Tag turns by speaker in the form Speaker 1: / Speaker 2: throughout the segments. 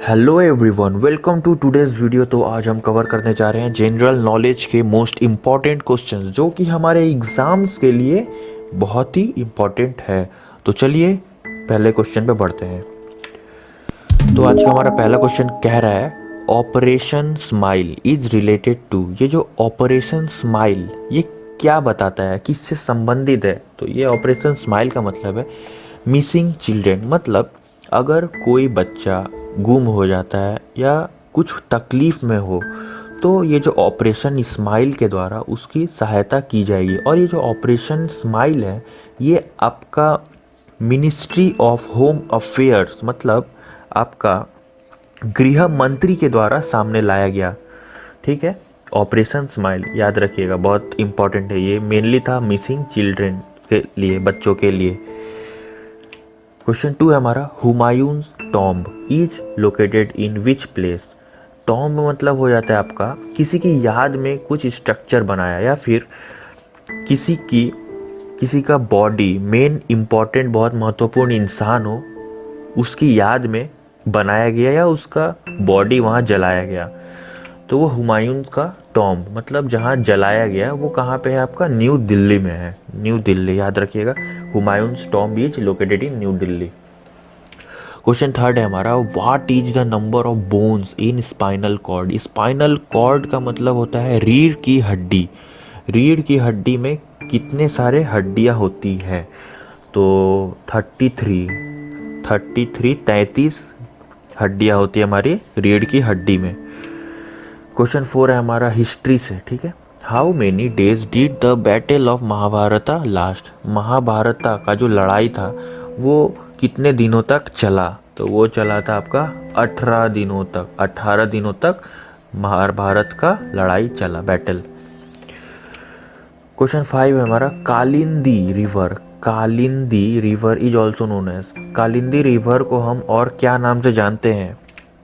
Speaker 1: Hello everyone, welcome to today's video. तो आज हम कवर करने जा रहे हैं जनरल नॉलेज के मोस्ट इम्पॉर्टेंट क्वेश्चंस जो कि हमारे एग्ज़ाम्स के लिए बहुत ही इम्पॉर्टेंट है। तो चलिए पहले क्वेश्चन पे बढ़ते हैं। तो आज का हमारा पहला क्वेश्चन कह रहा है operation smile is related to. ये जो ऑपरेशन स्माइल ये क्या बताता है, किससे संबंधित है? तो ये ऑपरेशन स्माइल का मतलब है मिसिंग चिल्ड्रेन। मतलब अगर कोई बच्चा गुम हो जाता है या कुछ तकलीफ़ में हो तो ये जो ऑपरेशन स्माइल के द्वारा उसकी सहायता की जाएगी। और ये जो ऑपरेशन स्माइल है ये आपका मिनिस्ट्री ऑफ होम अफेयर्स मतलब आपका गृह मंत्री के द्वारा सामने लाया गया। ठीक है, ऑपरेशन स्माइल याद रखिएगा, बहुत इंपॉर्टेंट है। ये मेनली था मिसिंग चिल्ड्रेन के लिए, बच्चों के लिए। क्वेश्चन 2 है हमारा Humayun's tomb is located in which place. Tomb मतलब हो जाता है आपका किसी की याद में कुछ स्ट्रक्चर बनाया या फिर किसी का बॉडी, मेन इम्पॉर्टेंट बहुत महत्वपूर्ण इंसान हो उसकी याद में बनाया गया या उसका बॉडी वहाँ जलाया गया। तो वो हुमायूं का टॉम्ब मतलब जहाँ जलाया गया वो कहाँ पे है आपका? न्यू दिल्ली में है। न्यू दिल्ली याद रखिएगा, Humayun's tomb is located in New Delhi. Question 3 है हमारा what is the number of bones in spinal cord. Spinal cord का मतलब होता है रीढ़ की हड्डी। रीढ़ की हड्डी में कितने सारे हड्डियाँ होती हैं? तो 33 हड्डियाँ होती है हमारी रीढ़ की हड्डी में। क्वेश्चन 4 है हमारा हिस्ट्री से। ठीक है, how many days did the battle of Mahabharata last. Mahabharata का जो लड़ाई था वो कितने दिनों तक चला? तो वो चला था आपका 18 दिनों तक। 18 दिनों तक महाभारत का लड़ाई चला, बैटल। क्वेश्चन 5 है हमारा Kalindi river. Kalindi river is also known as. Kalindi river को हम और क्या नाम से जानते हैं?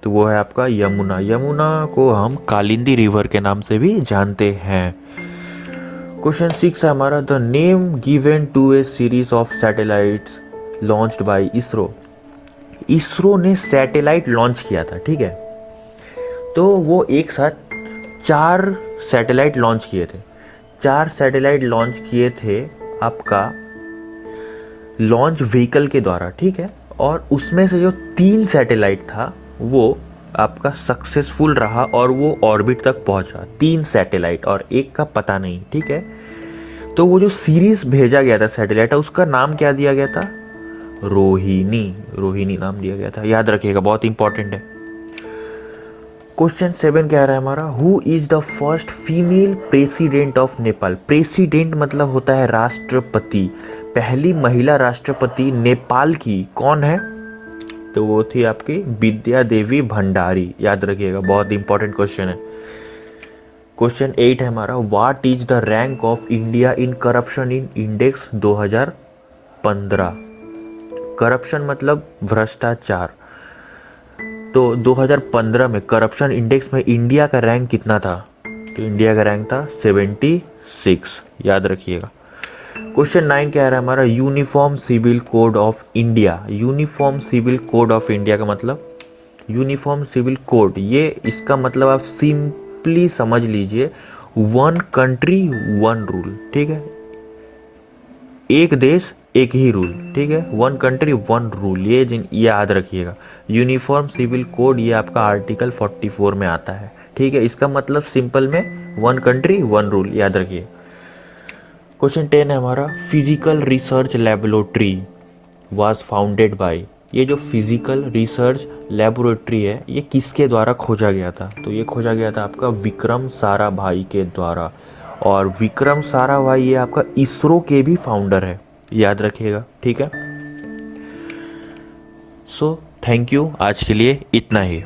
Speaker 1: तो वो है आपका यमुना। यमुना को हम कालिंदी रिवर के नाम से भी जानते हैं। क्वेश्चन 6 है हमारा the name given to a series of satellites launched by ISRO. ISRO ने सैटेलाइट लॉन्च किया था। ठीक है, तो वो एक साथ 4 सैटेलाइट लॉन्च किए थे। 4 सैटेलाइट लॉन्च किए थे आपका लॉन्च व्हीकल के द्वारा। ठीक है, और उसमें से जो 3 सैटेलाइट था वो आपका सक्सेसफुल रहा और वो ऑर्बिट तक पहुंचा। 3 सैटेलाइट और एक का पता नहीं। ठीक है, तो वो जो सीरीज भेजा गया था सैटेलाइट उसका नाम क्या दिया गया था? रोहिणी। रोहिणी नाम दिया गया था, याद रखिएगा, बहुत इंपॉर्टेंट है। क्वेश्चन 7 कह रहा है हमारा who is the first female president of Nepal. President मतलब होता है राष्ट्रपति। पहली महिला राष्ट्रपति नेपाल की कौन है? तो वो थी आपकी विद्या देवी भंडारी, याद रखिएगा, बहुत इंपॉर्टेंट क्वेश्चन है। क्वेश्चन 8 है हमारा what is the rank of India in corruption in index 2015। Corruption मतलब भ्रष्टाचार। तो 2015 में करप्शन इंडेक्स में इंडिया का रैंक कितना था? तो इंडिया का रैंक था 76, याद रखिएगा। क्वेश्चन 9 क्या है हमारा uniform civil code of India. Uniform civil code of India का मतलब यूनिफॉर्म सिविल कोड, ये इसका मतलब आप सिंपली समझ लीजिए वन कंट्री वन रूल। ठीक है, एक देश एक ही रूल। ठीक है, वन कंट्री वन रूल, ये याद रखिएगा। यूनिफॉर्म सिविल कोड ये आपका आर्टिकल 44 में आता है। ठीक है, इसका मतलब सिंपल में वन कंट्री वन रूल, याद रखिए। क्वेश्चन 10 है हमारा physical research laboratory was founded by. ये जो फिजिकल रिसर्च लेबोरेटरी है ये किसके द्वारा खोजा गया था? तो ये खोजा गया था आपका विक्रम साराभाई के द्वारा। और विक्रम साराभाई ये आपका इसरो के भी फाउंडर है, याद रखिएगा। ठीक है, सो थैंक यू, आज के लिए इतना ही।